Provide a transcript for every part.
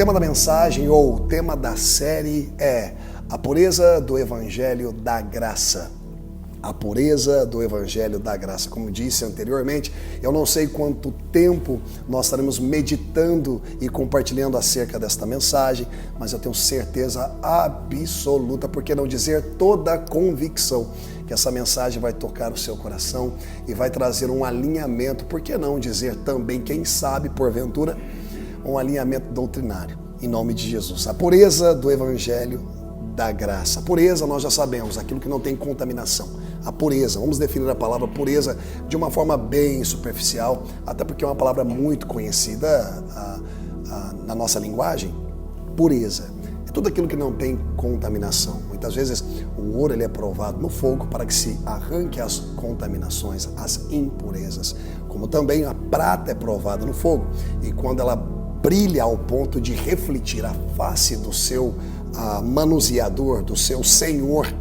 tema da mensagem ou o tema da série é a pureza do Evangelho da Graça. A pureza do Evangelho da Graça. Como disse anteriormente, eu não sei quanto tempo nós estaremos meditando e compartilhando acerca desta mensagem, mas eu tenho certeza absoluta, por que não dizer toda a convicção, que essa mensagem vai tocar o seu coração e vai trazer um alinhamento, por que não dizer também, quem sabe, porventura, um alinhamento doutrinário, em nome de Jesus. A pureza do Evangelho da Graça. A pureza, nós já sabemos, aquilo que não tem contaminação. A pureza, vamos definir a palavra pureza de uma forma bem superficial, até porque é uma palavra muito conhecida na nossa linguagem. Pureza é tudo aquilo que não tem contaminação. Muitas vezes o ouro ele é provado no fogo para que se arranque as contaminações, as impurezas. Como também a prata é provada no fogo e quando ela brilha ao ponto de refletir a face do seu manuseador, do seu senhor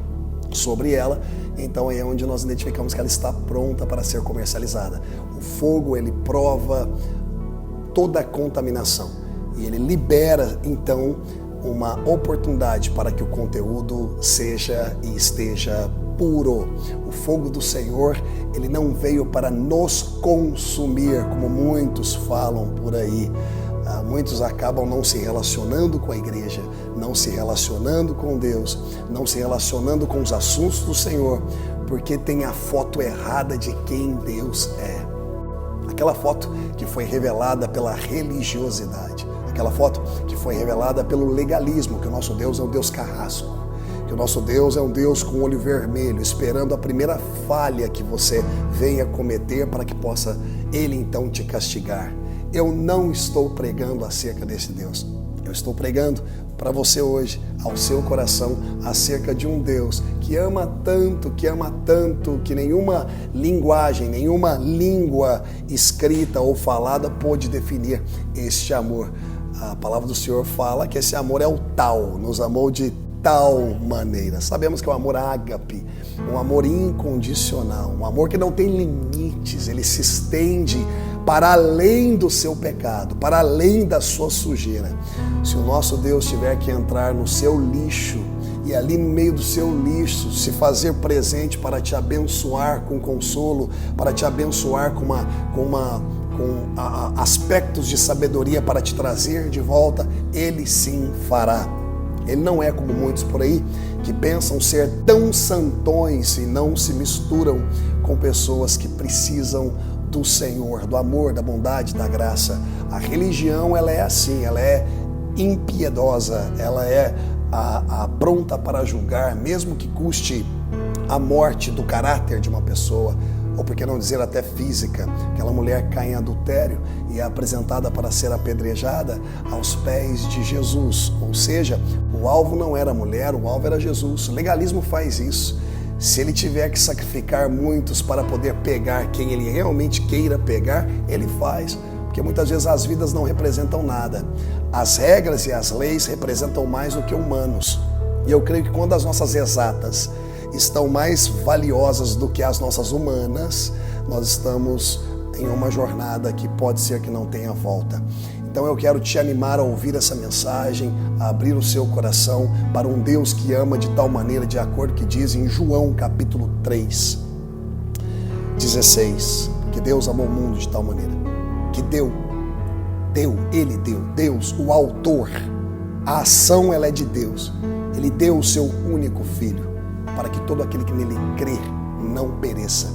sobre ela, então é onde nós identificamos que ela está pronta para ser comercializada. O fogo, ele prova toda a contaminação e ele libera, então, uma oportunidade para que o conteúdo seja e esteja puro. O fogo do Senhor, ele não veio para nos consumir, como muitos falam por aí. Muitos acabam não se relacionando com a igreja, não se relacionando com Deus, não se relacionando com os assuntos do Senhor, porque tem a foto errada de quem Deus é. Aquela foto que foi revelada pela religiosidade, aquela foto que foi revelada pelo legalismo, que o nosso Deus é um Deus carrasco, que o nosso Deus é um Deus com olho vermelho, esperando a primeira falha que você venha cometer para que possa Ele então te castigar. Eu não estou pregando acerca desse Deus. Eu estou pregando para você hoje, ao seu coração, acerca de um Deus que ama tanto, que nenhuma linguagem, nenhuma língua escrita ou falada pôde definir este amor. A palavra do Senhor fala que esse amor é o tal, nos amou de tal maneira. Sabemos que é o amor ágape, um amor incondicional, um amor que não tem limites, ele se estende para além do seu pecado, para além da sua sujeira. Se o nosso Deus tiver que entrar no seu lixo e ali no meio do seu lixo se fazer presente para te abençoar com consolo, para te abençoar com aspectos de sabedoria para te trazer de volta, Ele sim fará. Ele não é como muitos por aí que pensam ser tão santões e não se misturam com pessoas que precisam do Senhor, do amor, da bondade, da graça. A religião, ela é assim, ela é impiedosa, ela é pronta para julgar, mesmo que custe a morte do caráter de uma pessoa, ou por que não dizer até física. Aquela mulher cai em adultério e é apresentada para ser apedrejada aos pés de Jesus, ou seja, o alvo não era a mulher, o alvo era Jesus. O legalismo faz isso. Se ele tiver que sacrificar muitos para poder pegar quem ele realmente queira pegar, ele faz, porque muitas vezes as vidas não representam nada. As regras e as leis representam mais do que humanos. E eu creio que quando as nossas exatas estão mais valiosas do que as nossas humanas, nós estamos em uma jornada que pode ser que não tenha volta. Então eu quero te animar a ouvir essa mensagem, a abrir o seu coração para um Deus que ama de tal maneira, de acordo com o que diz em João capítulo 3, 16, que Deus amou o mundo de tal maneira, que Ele deu, Deus, o autor, a ação ela é de Deus, Ele deu o seu único Filho, para que todo aquele que nele crer não pereça,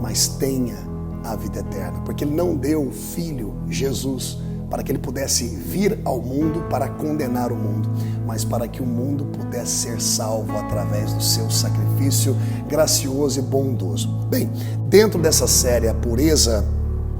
mas tenha a vida eterna, porque Ele não deu o Filho, Jesus, para que ele pudesse vir ao mundo para condenar o mundo, mas para que o mundo pudesse ser salvo através do seu sacrifício gracioso e bondoso. Bem, dentro dessa série A Pureza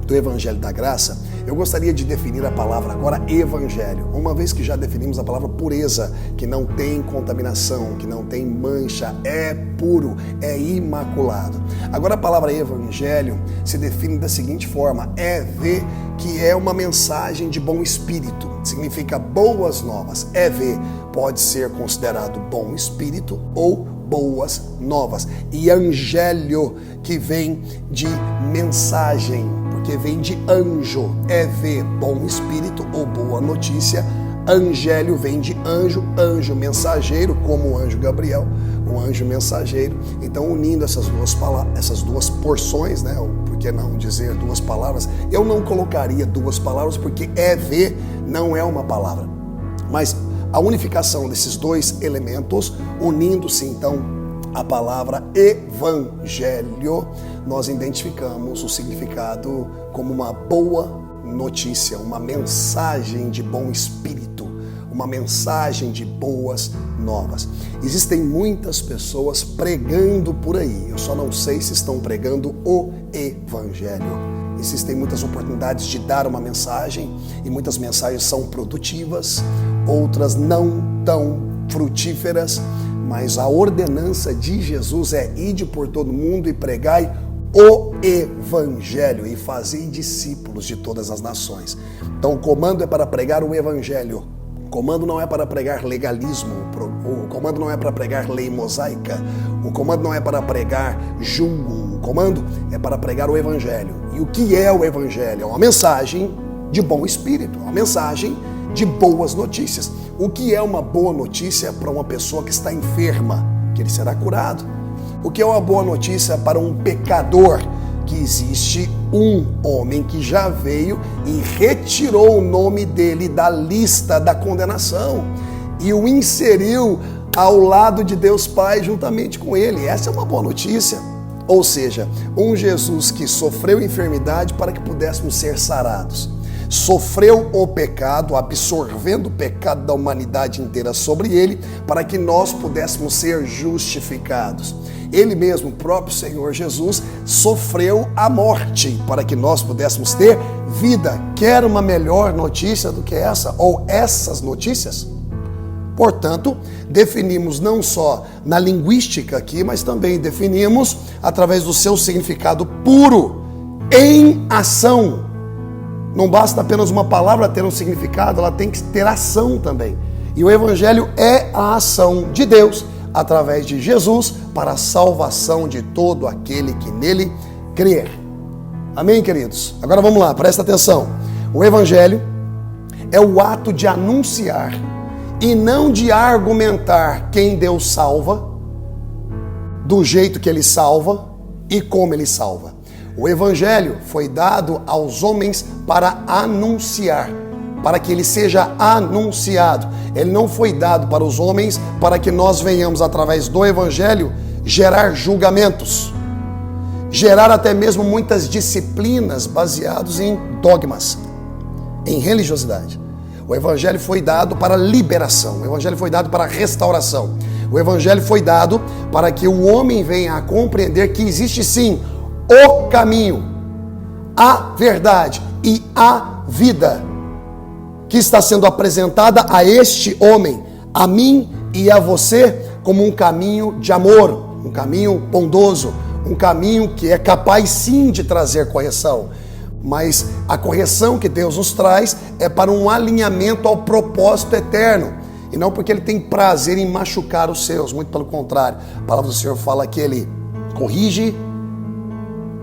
do Evangelho da Graça, eu gostaria de definir a palavra agora evangelho, uma vez que já definimos a palavra pureza, que não tem contaminação, que não tem mancha, é puro, é imaculado. Agora a palavra evangelho se define da seguinte forma, EV, que é uma mensagem de bom espírito, significa boas novas. EV pode ser considerado bom espírito ou boas novas. E angélio, que vem de mensagem, porque vem de anjo, EV, bom espírito ou boa notícia, Angélio vem de anjo, anjo mensageiro, como o anjo Gabriel, o anjo mensageiro. Então, unindo essas duas porções, né? Por que não dizer duas palavras? Eu não colocaria duas palavras porque EV não é uma palavra. Mas a unificação desses dois elementos, unindo-se então a palavra evangelho, nós identificamos o significado como uma boa notícia, uma mensagem de bom espírito, uma mensagem de boas novas. Existem muitas pessoas pregando por aí, eu só não sei se estão pregando o evangelho. Existem muitas oportunidades de dar uma mensagem e muitas mensagens são produtivas, outras não tão frutíferas, mas a ordenança de Jesus é: ide por todo mundo e pregai o evangelho e fazei discípulos de todas as nações. Então o comando é para pregar o evangelho. O comando não é para pregar legalismo, o comando não é para pregar lei mosaica, o comando não é para pregar julgo, o comando é para pregar o evangelho. E o que é o evangelho? É uma mensagem de bom espírito, uma mensagem de boas notícias. O que é uma boa notícia para uma pessoa que está enferma? Que ele será curado. O que é uma boa notícia para um pecador? Que existe um homem que já veio e retirou o nome dele da lista da condenação e o inseriu ao lado de Deus Pai juntamente com ele. Essa é uma boa notícia. Ou seja, um Jesus que sofreu enfermidade para que pudéssemos ser sarados. Sofreu o pecado, absorvendo o pecado da humanidade inteira sobre ele, para que nós pudéssemos ser justificados. Ele mesmo, o próprio Senhor Jesus, sofreu a morte para que nós pudéssemos ter vida. Quer uma melhor notícia do que essa, ou essas notícias? Portanto, definimos não só na linguística aqui, mas também definimos através do seu significado puro, em ação. Não basta apenas uma palavra ter um significado, ela tem que ter ação também. E o Evangelho é a ação de Deus através de Jesus para a salvação de todo aquele que nele crer. Amém, queridos? Agora vamos lá, presta atenção. O Evangelho é o ato de anunciar e não de argumentar quem Deus salva, do jeito que Ele salva e como Ele salva. O Evangelho foi dado aos homens para anunciar, para que ele seja anunciado. Ele não foi dado para os homens para que nós venhamos, através do Evangelho, gerar julgamentos, gerar até mesmo muitas disciplinas baseadas em dogmas, em religiosidade. O Evangelho foi dado para liberação, o Evangelho foi dado para restauração. O Evangelho foi dado para que o homem venha a compreender que existe sim o caminho, a verdade e a vida que está sendo apresentada a este homem, a mim e a você, como um caminho de amor, um caminho bondoso, um caminho que é capaz sim de trazer correção. Mas a correção que Deus nos traz é para um alinhamento ao propósito eterno, e não porque Ele tem prazer em machucar os seus, muito pelo contrário. A palavra do Senhor fala que Ele corrige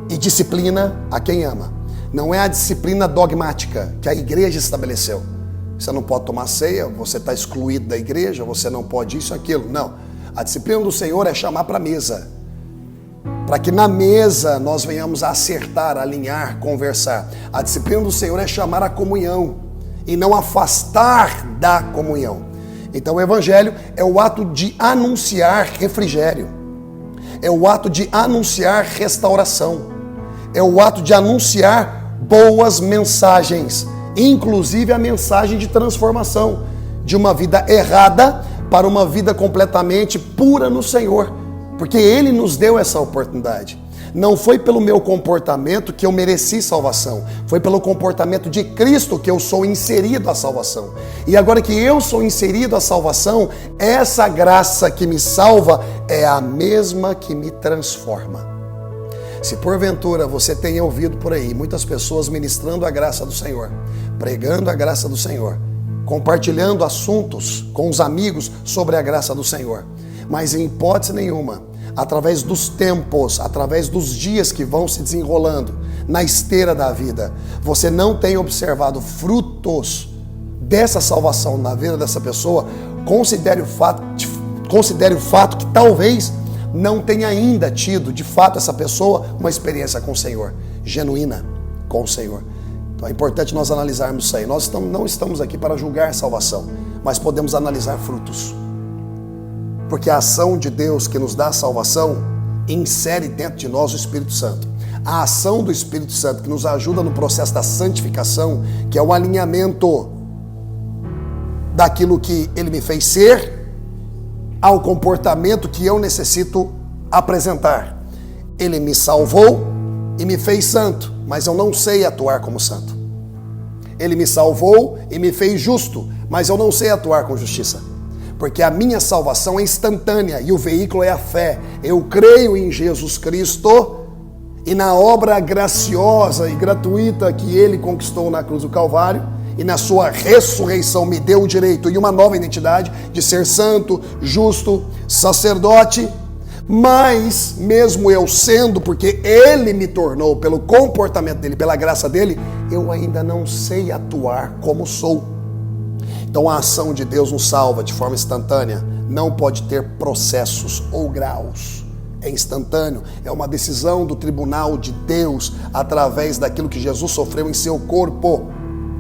e disciplina a quem ama. Não é a disciplina dogmática que a igreja estabeleceu. Você não pode tomar ceia, você está excluído da igreja, você não pode isso, aquilo. Não. A disciplina do Senhor é chamar para a mesa. Para que na mesa nós venhamos a acertar, alinhar, conversar. A disciplina do Senhor é chamar a comunhão e não afastar da comunhão. Então o Evangelho é o ato de anunciar refrigério. É o ato de anunciar restauração. É o ato de anunciar boas mensagens, inclusive a mensagem de transformação de uma vida errada para uma vida completamente pura no Senhor, porque Ele nos deu essa oportunidade. Não foi pelo meu comportamento que eu mereci salvação, foi pelo comportamento de Cristo que eu sou inserido à salvação. E agora que eu sou inserido à salvação, essa graça que me salva é a mesma que me transforma. Se porventura você tenha ouvido por aí muitas pessoas ministrando a graça do Senhor, pregando a graça do Senhor, compartilhando assuntos com os amigos sobre a graça do Senhor, mas em hipótese nenhuma, através dos tempos, através dos dias que vão se desenrolando na esteira da vida, você não tem observado frutos dessa salvação na vida dessa pessoa, considere o fato que talvez não tenha ainda tido, de fato, essa pessoa uma experiência com o Senhor, genuína com o Senhor. Então é importante nós analisarmos isso aí. Nós não estamos aqui para julgar salvação, mas podemos analisar frutos. Porque a ação de Deus que nos dá a salvação insere dentro de nós o Espírito Santo. A ação do Espírito Santo que nos ajuda no processo da santificação, que é o alinhamento daquilo que Ele me fez ser ao comportamento que eu necessito apresentar. Ele me salvou e me fez santo, mas eu não sei atuar como santo. Ele me salvou e me fez justo, mas eu não sei atuar com justiça. Porque a minha salvação é instantânea e o veículo é a fé. Eu creio em Jesus Cristo e na obra graciosa e gratuita que Ele conquistou na cruz do Calvário, e na sua ressurreição me deu o direito e uma nova identidade de ser santo, justo, sacerdote. Mas mesmo eu sendo, porque Ele me tornou, pelo comportamento dEle, pela graça dEle, eu ainda não sei atuar como sou. Então a ação de Deus nos salva de forma instantânea, não pode ter processos ou graus. É instantâneo, é uma decisão do tribunal de Deus, através daquilo que Jesus sofreu em seu corpo,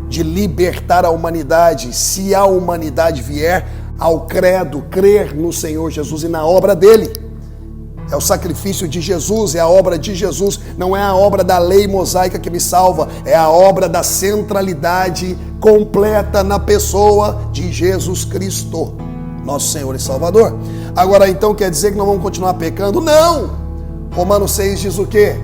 de libertar a humanidade, se a humanidade vier ao credo, crer no Senhor Jesus e na obra dele. É o sacrifício de Jesus, é a obra de Jesus, não é a obra da lei mosaica que me salva, é a obra da centralidade completa na pessoa de Jesus Cristo, nosso Senhor e Salvador. Agora então quer dizer que não vamos continuar pecando? Não! Romanos 6 diz o quê?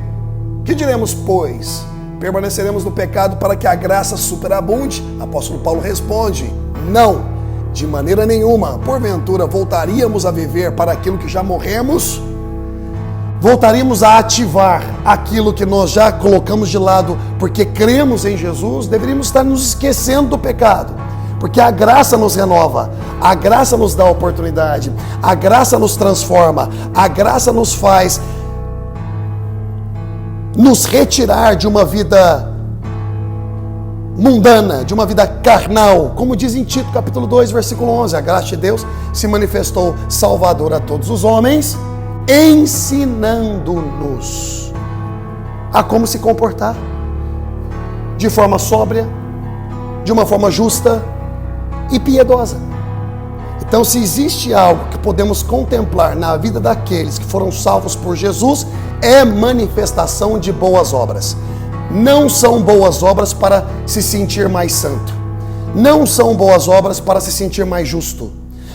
Que diremos, pois? Permaneceremos no pecado para que a graça superabunde? Apóstolo Paulo responde, não, de maneira nenhuma. Porventura voltaríamos a viver para aquilo que já morremos? Voltaríamos a ativar aquilo que nós já colocamos de lado porque cremos em Jesus? Deveríamos estar nos esquecendo do pecado, porque a graça nos renova, a graça nos dá oportunidade, a graça nos transforma, a graça nos faz nos retirar de uma vida mundana, de uma vida carnal, como diz em Tito capítulo 2, versículo 11, a graça de Deus se manifestou salvadora a todos os homens, ensinando-nos a como se comportar de forma sóbria, de uma forma justa e piedosa. Então, se existe algo que podemos contemplar na vida daqueles que foram salvos por Jesus, é manifestação de boas obras. Não são boas obras para se sentir mais santo. Não são boas obras para se sentir mais justo.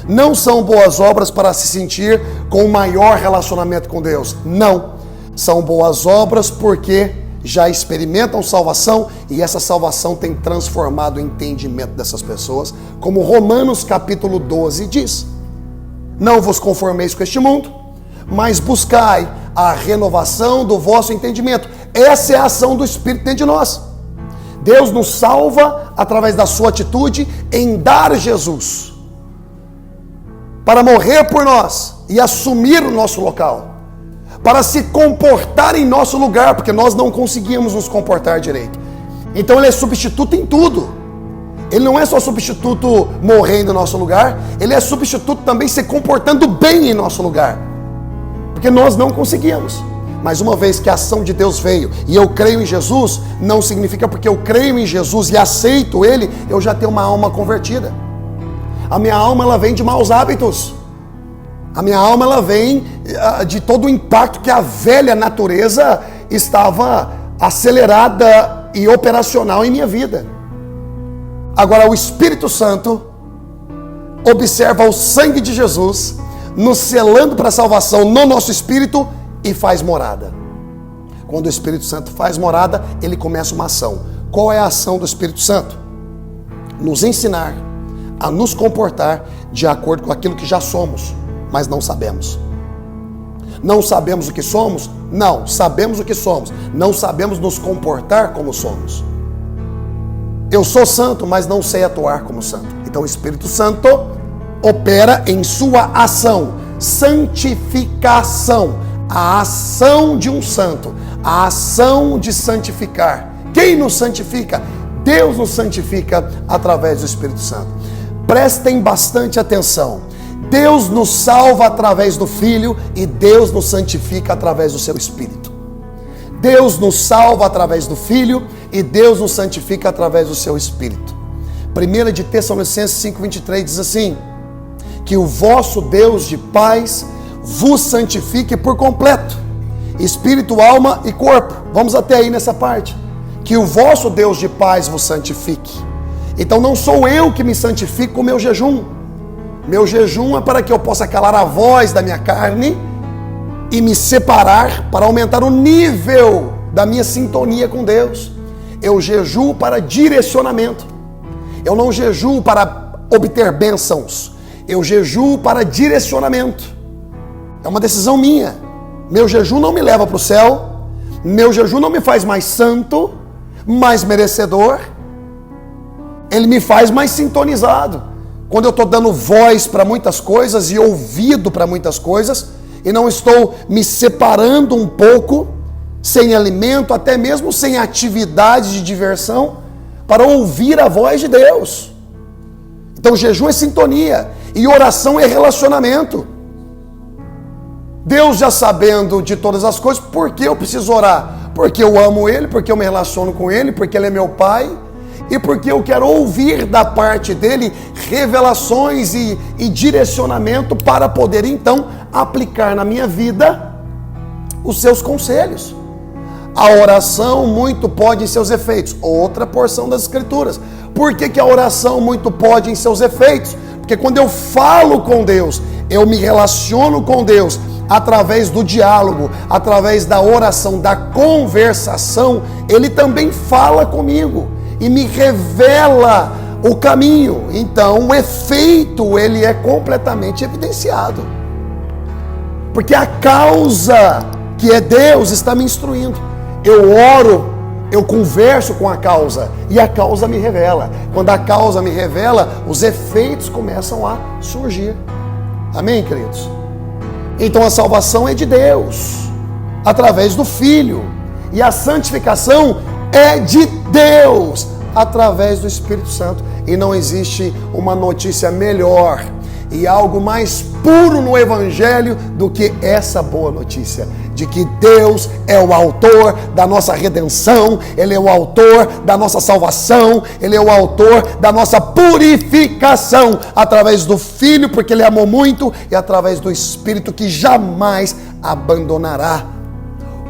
Não são boas obras para se sentir com maior relacionamento com Deus. Não. São boas obras porque já experimentam salvação e essa salvação tem transformado o entendimento dessas pessoas, como Romanos capítulo 12 diz. Não vos conformeis com este mundo, mas buscai a renovação do vosso entendimento. Essa é a ação do Espírito dentro de nós. Deus nos salva através da sua atitude em dar Jesus para morrer por nós e assumir o nosso local, para se comportar em nosso lugar, porque nós não conseguimos nos comportar direito. Então Ele é substituto em tudo. Ele não é só substituto morrendo em nosso lugar, Ele é substituto também se comportando bem em nosso lugar, porque nós não conseguimos. Mas uma vez que a ação de Deus veio e eu creio em Jesus, não significa porque eu creio em Jesus e aceito Ele, eu já tenho uma alma convertida. A minha alma, ela vem de maus hábitos. A minha alma, ela vem de todo o impacto que a velha natureza estava acelerada e operacional em minha vida. Agora, o Espírito Santo observa o sangue de Jesus nos selando para a salvação no nosso espírito e faz morada. Quando o Espírito Santo faz morada, ele começa uma ação. Qual é a ação do Espírito Santo? Nos ensinar a nos comportar de acordo com aquilo que já somos, mas não sabemos. Não sabemos o que somos? Não, sabemos o que somos. Não sabemos nos comportar como somos. Eu sou santo, mas não sei atuar como santo. Então o Espírito Santo opera em sua ação, santificação, a ação de um santo, a ação de santificar. Quem nos santifica? Deus nos santifica através do Espírito Santo. Prestem bastante atenção. Deus nos salva através do Filho e Deus nos santifica através do seu Espírito. Deus nos salva através do Filho e Deus nos santifica através do seu Espírito. 1 de Tessalonicenses 5,23 diz assim: que o vosso Deus de paz vos santifique por completo, espírito, alma e corpo. Vamos até aí nessa parte. Que o vosso Deus de paz vos santifique. Então não sou eu que me santifico com o meu jejum. Meu jejum é para que eu possa calar a voz da minha carne e me separar para aumentar o nível da minha sintonia com Deus. Eu jejuo para direcionamento. Eu não jejuo para obter bênçãos. Eu jejuo para direcionamento. É uma decisão minha. Meu jejum não me leva para o céu. Meu jejum não me faz mais santo, mais merecedor. Ele me faz mais sintonizado. Quando eu estou dando voz para muitas coisas e ouvido para muitas coisas, e não estou me separando um pouco, sem alimento, até mesmo sem atividade de diversão, para ouvir a voz de Deus. Então jejum é sintonia e oração é relacionamento. Deus já sabendo de todas as coisas, por que eu preciso orar? Porque eu amo Ele, porque eu me relaciono com Ele, porque Ele é meu Pai, e porque eu quero ouvir da parte dEle revelações e direcionamento para poder então aplicar na minha vida os seus conselhos. A oração muito pode em seus efeitos. Outra porção das Escrituras. Por que a oração muito pode em seus efeitos? Porque quando eu falo com Deus, eu me relaciono com Deus através do diálogo, através da oração, da conversação, Ele também fala comigo e me revela o caminho. Então o efeito ele é completamente evidenciado. Porque a causa, que é Deus, está me instruindo. Eu oro, eu converso com a causa e a causa me revela. Quando a causa me revela, os efeitos começam a surgir. Amém, queridos? Então a salvação é de Deus, através do Filho. E a santificação é de Deus, através do Espírito Santo. E não existe uma notícia melhor e algo mais puro no Evangelho do que essa boa notícia, de que Deus é o autor da nossa redenção, Ele é o autor da nossa salvação, Ele é o autor da nossa purificação, através do Filho, porque Ele amou muito, e através do Espírito, que jamais abandonará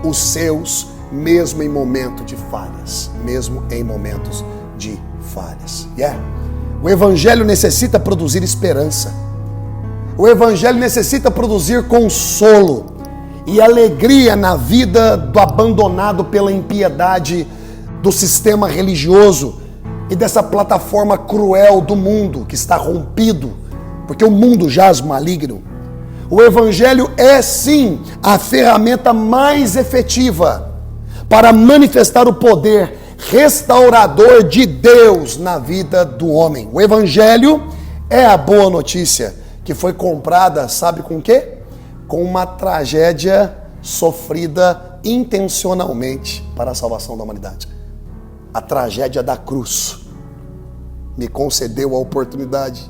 os seus, mesmo em momentos de falhas, mesmo em momentos de falhas. O Evangelho necessita produzir esperança. O Evangelho necessita produzir consolo e alegria na vida do abandonado pela impiedade do sistema religioso e dessa plataforma cruel do mundo que está rompido, porque o mundo jaz maligno. O Evangelho é sim a ferramenta mais efetiva para manifestar o poder restaurador de Deus na vida do homem. O Evangelho é a boa notícia que foi comprada, sabe com o quê? Com uma tragédia sofrida intencionalmente para a salvação da humanidade. A tragédia da cruz me concedeu a oportunidade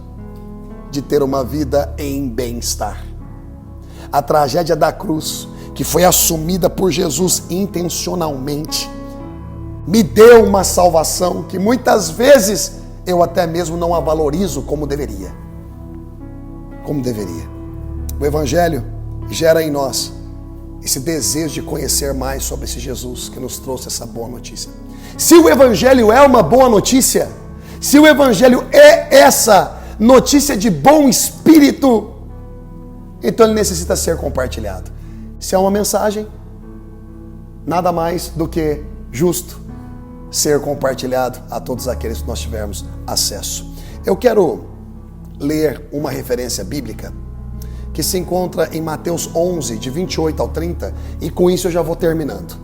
de ter uma vida em bem-estar. A tragédia da cruz, que foi assumida por Jesus intencionalmente, me deu uma salvação que muitas vezes eu até mesmo não a valorizo como deveria. O Evangelho gera em nós esse desejo de conhecer mais sobre esse Jesus que nos trouxe essa boa notícia. Se o Evangelho é uma boa notícia, se o Evangelho é essa notícia de bom espírito, então ele necessita ser compartilhado. Se é uma mensagem, nada mais do que justo ser compartilhado a todos aqueles que nós tivermos acesso. Eu quero ler uma referência bíblica que se encontra em Mateus 11, de 28 ao 30, e com isso eu já vou terminando.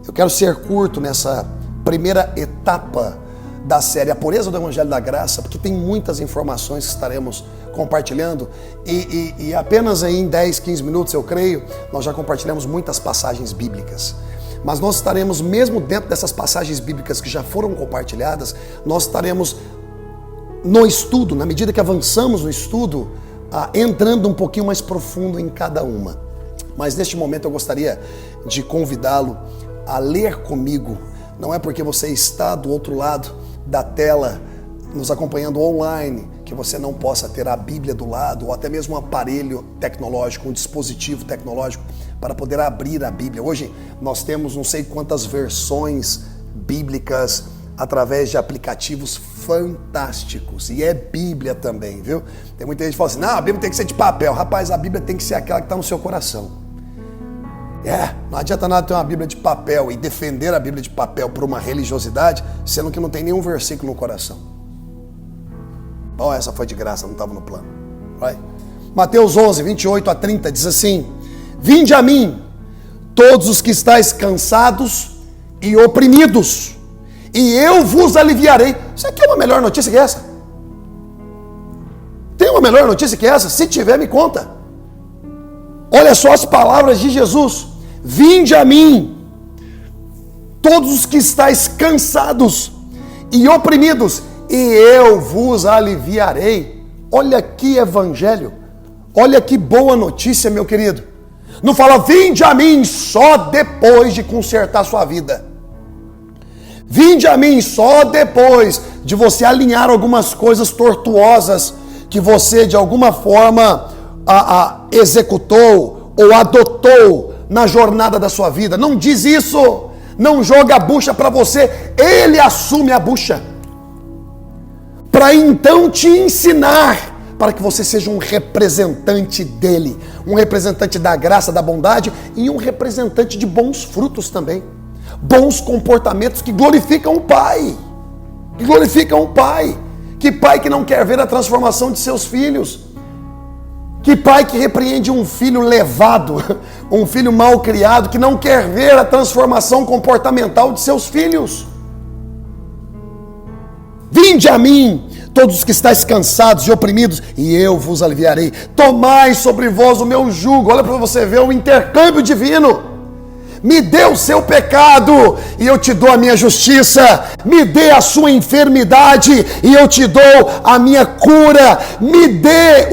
Eu quero ser curto nessa primeira etapa da série A Pureza do Evangelho da Graça, porque tem muitas informações que estaremos compartilhando, e apenas aí em 10, 15 minutos, eu creio, nós já compartilhamos muitas passagens bíblicas. mas nós estaremos, mesmo dentro dessas passagens bíblicas que já foram compartilhadas, nós estaremos no estudo, na medida que avançamos no estudo, entrando um pouquinho mais profundo em cada uma. Mas neste momento eu gostaria de convidá-lo a ler comigo. Não é porque você está do outro lado da tela, nos acompanhando online, que você não possa ter a Bíblia do lado, ou até mesmo um aparelho tecnológico, um dispositivo tecnológico, para poder abrir a Bíblia. Hoje nós temos não sei quantas versões bíblicas através de aplicativos fantásticos. E é Bíblia também, viu? Tem muita gente que fala assim, não, a Bíblia tem que ser de papel. Rapaz, a Bíblia tem que ser aquela que está no seu coração. Não adianta nada ter uma Bíblia de papel e defender a Bíblia de papel por uma religiosidade, sendo que não tem nenhum versículo no coração. Bom, essa foi de graça, não estava no plano. Vai. Mateus 11, 28 a 30 diz assim: Vinde a mim, todos os que estáis cansados e oprimidos, e eu vos aliviarei. Isso aqui é uma melhor notícia que essa? Tem uma melhor notícia que essa? Se tiver, me conta. Olha só as palavras de Jesus. Vinde a mim, todos os que estáis cansados e oprimidos, e eu vos aliviarei. Olha que evangelho, olha que boa notícia, meu querido. Não fala, vinde a mim só depois de consertar sua vida. Vinde a mim só depois de você alinhar algumas coisas tortuosas que você de alguma forma executou ou adotou na jornada da sua vida. Não diz isso. Não joga a bucha para você. Ele assume a bucha para então te ensinar, para que você seja um representante dele, um representante da graça, da bondade e um representante de bons frutos também. Bons comportamentos que glorificam o Pai. Que glorificam o Pai. Que pai que não quer ver a transformação de seus filhos? Que pai que repreende um filho levado, um filho mal criado, que não quer ver a transformação comportamental de seus filhos? Vinde a mim, todos os que estáis cansados e oprimidos, e eu vos aliviarei. Tomai sobre vós o meu jugo. Olha para você ver o intercâmbio divino. Me dê o seu pecado e eu te dou a minha justiça. Me dê a sua enfermidade e eu te dou a minha cura. Me dê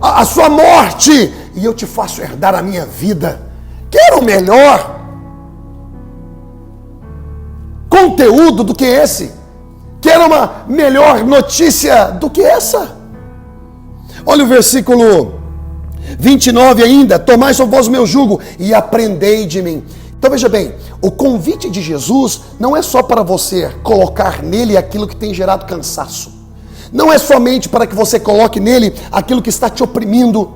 a sua morte e eu te faço herdar a minha vida. Quero melhor conteúdo do que esse? Quero uma melhor notícia do que essa? Olha o versículo 29 ainda, tomai sobre vós o meu jugo e aprendei de mim. Então veja bem, o convite de Jesus não é só para você colocar nele aquilo que tem gerado cansaço. Não é somente para que você coloque nele aquilo que está te oprimindo.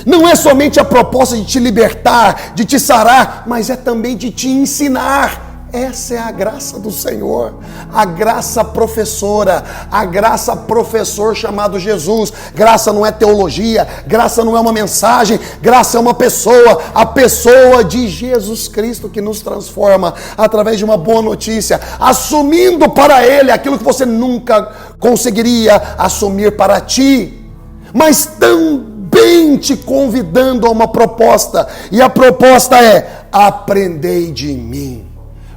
Não é somente a proposta de te libertar, de te sarar, mas é também de te ensinar. Essa é a graça do Senhor, a graça professora, a graça professor chamado Jesus. Graça não é teologia, graça não é uma mensagem, graça é uma pessoa, a pessoa de Jesus Cristo que nos transforma através de uma boa notícia, assumindo para Ele aquilo que você nunca conseguiria assumir para ti, mas também te convidando a uma proposta, e a proposta é: aprendei de mim.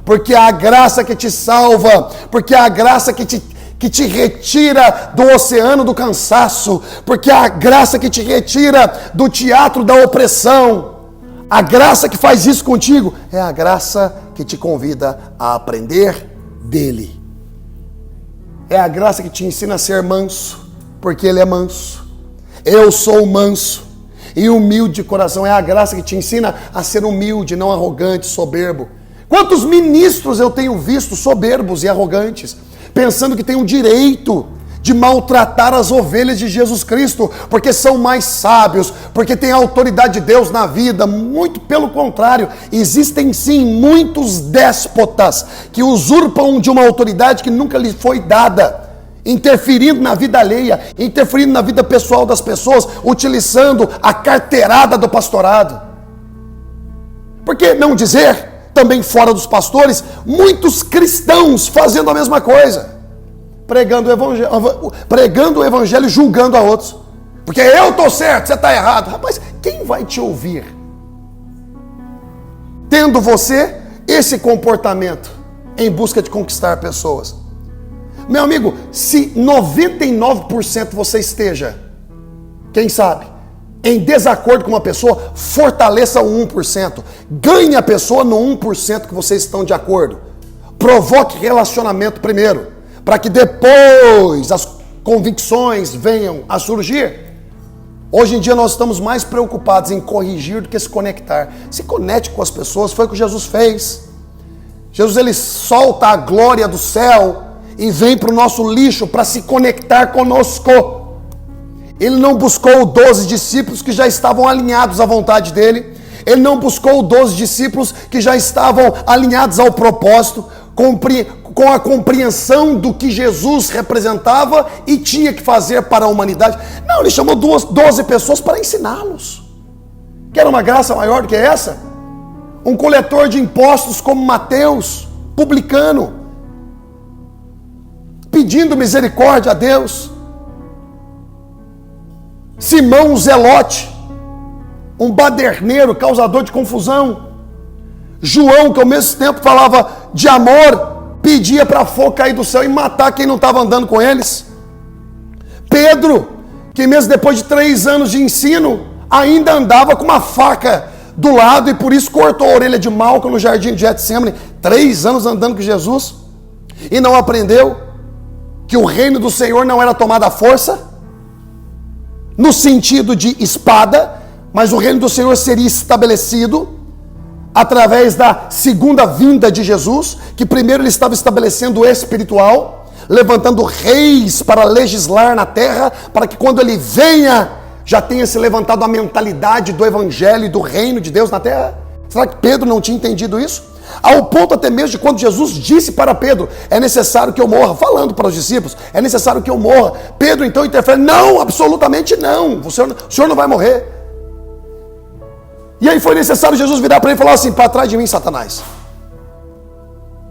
Porque a graça que te salva, porque a graça que te retira do oceano do cansaço, porque a graça que te retira do teatro da opressão, a graça que faz isso contigo, é a graça que te convida a aprender dele. É a graça que te ensina a ser manso, porque ele é manso. Eu sou manso e humilde de coração. É a graça que te ensina a ser humilde, não arrogante, soberbo. Quantos ministros eu tenho visto soberbos e arrogantes, pensando que têm o direito de maltratar as ovelhas de Jesus Cristo, porque são mais sábios, porque têm a autoridade de Deus na vida. Muito pelo contrário, existem sim muitos déspotas que usurpam de uma autoridade que nunca lhes foi dada, interferindo na vida alheia, interferindo na vida pessoal das pessoas, utilizando a carteirada do pastorado. Por que não dizer, também fora dos pastores, muitos cristãos fazendo a mesma coisa, pregando o evangelho, julgando a outros, porque eu estou certo, você está errado. Rapaz, quem vai te ouvir? tendo você esse comportamento em busca de conquistar pessoas. Meu amigo, se 99% você esteja, quem sabe, em desacordo com uma pessoa, fortaleça o 1%. Ganhe a pessoa no 1% que vocês estão de acordo. Provoque relacionamento primeiro, para que depois as convicções venham a surgir. Hoje em dia nós estamos mais preocupados em corrigir do que se conectar. Se conecte com as pessoas, foi o que Jesus fez. Jesus, ele solta a glória do céu e vem para o nosso lixo para se conectar conosco. Ele não buscou 12 discípulos que já estavam alinhados à vontade dele. Ele não buscou 12 discípulos que já estavam alinhados ao propósito, com a compreensão do que Jesus representava e tinha que fazer para a humanidade. Não, ele chamou 12 pessoas para ensiná-los. Quer uma graça maior do que essa? Um coletor de impostos como Mateus, publicano, pedindo misericórdia a Deus. Simão, o zelote, um baderneiro, causador de confusão. João, que ao mesmo tempo falava de amor, pedia para fogo cair do céu e matar quem não estava andando com eles. Pedro, que mesmo depois de 3 anos de ensino, ainda andava com uma faca do lado e por isso cortou a orelha de Malco no jardim de Getsemane. 3 anos andando com Jesus e não aprendeu que o reino do Senhor não era tomado à força, no sentido de espada, mas o reino do Senhor seria estabelecido através da segunda vinda de Jesus, que primeiro ele estava estabelecendo o espiritual, levantando reis para legislar na terra, para que quando ele venha, já tenha se levantado a mentalidade do evangelho e do reino de Deus na terra. Será que Pedro não tinha entendido isso? Ao ponto até mesmo de quando Jesus disse para Pedro, é necessário que eu morra, falando para os discípulos, é necessário que eu morra. Pedro então interfere, não, absolutamente não, o senhor não vai morrer. E aí foi necessário Jesus virar para ele e falar assim, para trás de mim, Satanás.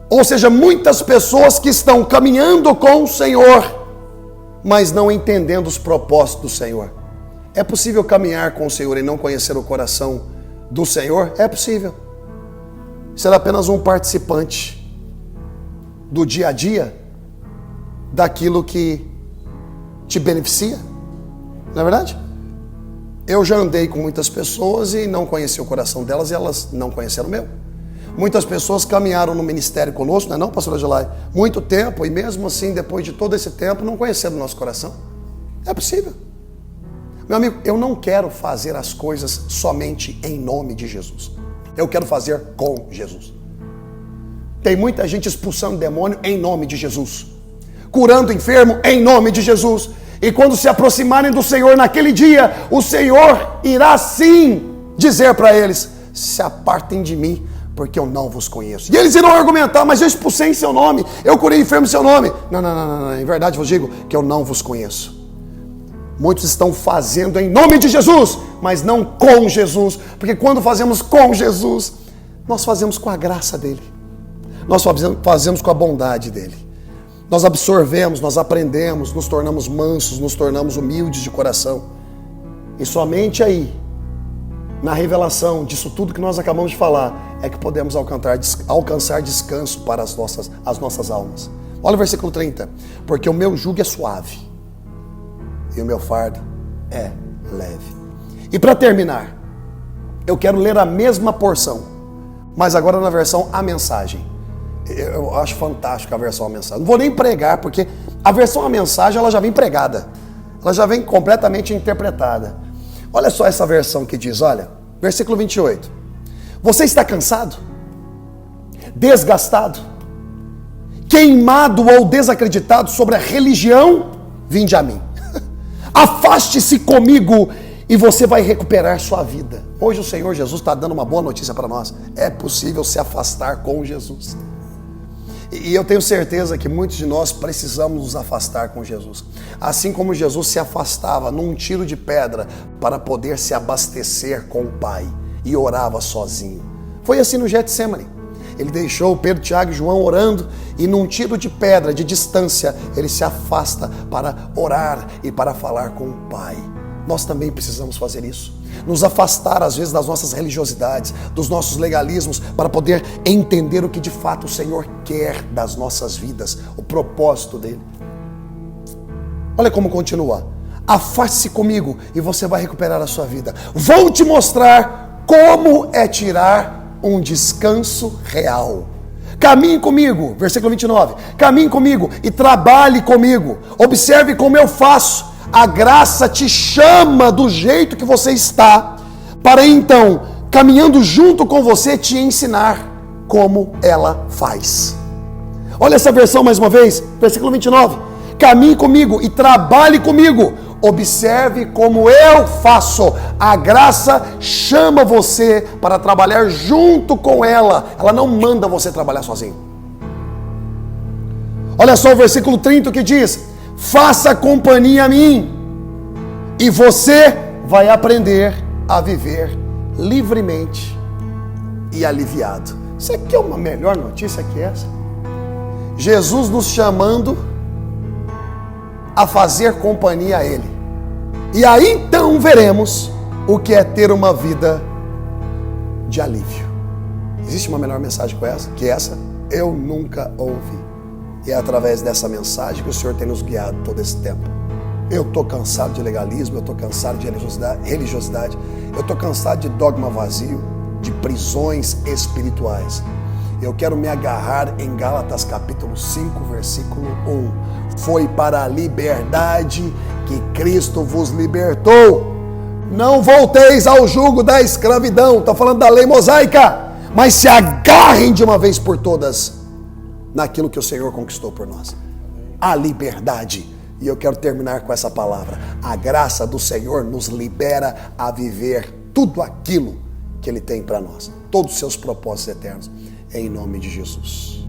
Ou seja, muitas pessoas que estão caminhando com o Senhor, mas não entendendo os propósitos do Senhor. É possível caminhar com o Senhor e não conhecer o coração do Senhor? É possível. Ser apenas um participante do dia a dia, daquilo que te beneficia. Não é verdade? Eu já andei com muitas pessoas e não conheci o coração delas e elas não conheceram o meu. Muitas pessoas caminharam no ministério conosco, não é não, pastor Agilai? Muito tempo e mesmo assim, depois de todo esse tempo, não conheceram o nosso coração. É possível. Meu amigo, eu não quero fazer as coisas somente em nome de Jesus. Eu quero fazer com Jesus. Tem muita gente expulsando demônio em nome de Jesus, curando enfermo em nome de Jesus. E quando se aproximarem do Senhor naquele dia, o Senhor irá sim dizer para eles, se apartem de mim, porque eu não vos conheço. E eles irão argumentar, mas eu expulsei em seu nome, eu curei enfermo em seu nome. Não, em verdade vos digo que eu não vos conheço. Muitos estão fazendo em nome de Jesus, mas não com Jesus, porque quando fazemos com Jesus, nós fazemos com a graça dele, nós fazemos com a bondade dele. Nós absorvemos, nós aprendemos, nos tornamos mansos, nos tornamos humildes de coração. E somente aí, na revelação disso tudo que nós acabamos de falar, é que podemos alcançar descanso para as nossas almas. Olha o versículo 30. Porque o meu jugo é suave e o meu fardo é leve. E para terminar, eu quero ler a mesma porção, mas agora na versão A Mensagem. Eu acho fantástica a versão A Mensagem. Não vou nem pregar, porque a versão A Mensagem ela já vem pregada. Ela já vem completamente interpretada. Olha só essa versão que diz, olha, versículo 28. Você está cansado? Desgastado? Queimado ou desacreditado sobre a religião? Vinde a mim. Afaste-se comigo e você vai recuperar sua vida. Hoje o Senhor Jesus está dando uma boa notícia para nós. É possível se afastar com Jesus. E eu tenho certeza que muitos de nós precisamos nos afastar com Jesus. Assim como Jesus se afastava num tiro de pedra para poder se abastecer com o Pai e orava sozinho. Foi assim no Getsemane. Ele deixou Pedro, Tiago e João orando e num tiro de pedra, de distância, ele se afasta para orar e para falar com o Pai. nós também precisamos fazer isso. Nos afastar, às vezes, das nossas religiosidades, dos nossos legalismos, para poder entender o que de fato o Senhor quer das nossas vidas, o propósito dele. Olha como continua. Afaste-se comigo e você vai recuperar a sua vida. Vou te mostrar como é tirar um descanso real. Caminhe comigo, versículo 29. Caminhe comigo e trabalhe comigo. Observe como eu faço. A graça te chama do jeito que você está, para então, caminhando junto com você, te ensinar como ela faz. Olha essa versão mais uma vez, versículo 29. Caminhe comigo e trabalhe comigo. Observe como eu faço. A graça chama você para trabalhar junto com ela. Ela não manda você trabalhar sozinho. Olha só o versículo 30 que diz: faça companhia a mim e você vai aprender a viver livremente e aliviado. Isso aqui é uma melhor notícia que essa. Jesus nos chamando a fazer companhia a Ele. E aí então veremos o que é ter uma vida de alívio. Existe uma melhor mensagem que essa? Eu nunca ouvi. E é através dessa mensagem que o Senhor tem nos guiado todo esse tempo. Eu estou cansado de legalismo, eu estou cansado de religiosidade, eu estou cansado de dogma vazio, de prisões espirituais. Eu quero me agarrar em Gálatas capítulo 5, versículo 1. Foi para a liberdade que Cristo vos libertou. Não volteis ao jugo da escravidão. Está falando da lei mosaica. Mas se agarrem de uma vez por todas naquilo que o Senhor conquistou por nós. A liberdade. E eu quero terminar com essa palavra. A graça do Senhor nos libera a viver tudo aquilo que Ele tem para nós. Todos os seus propósitos eternos. Em nome de Jesus.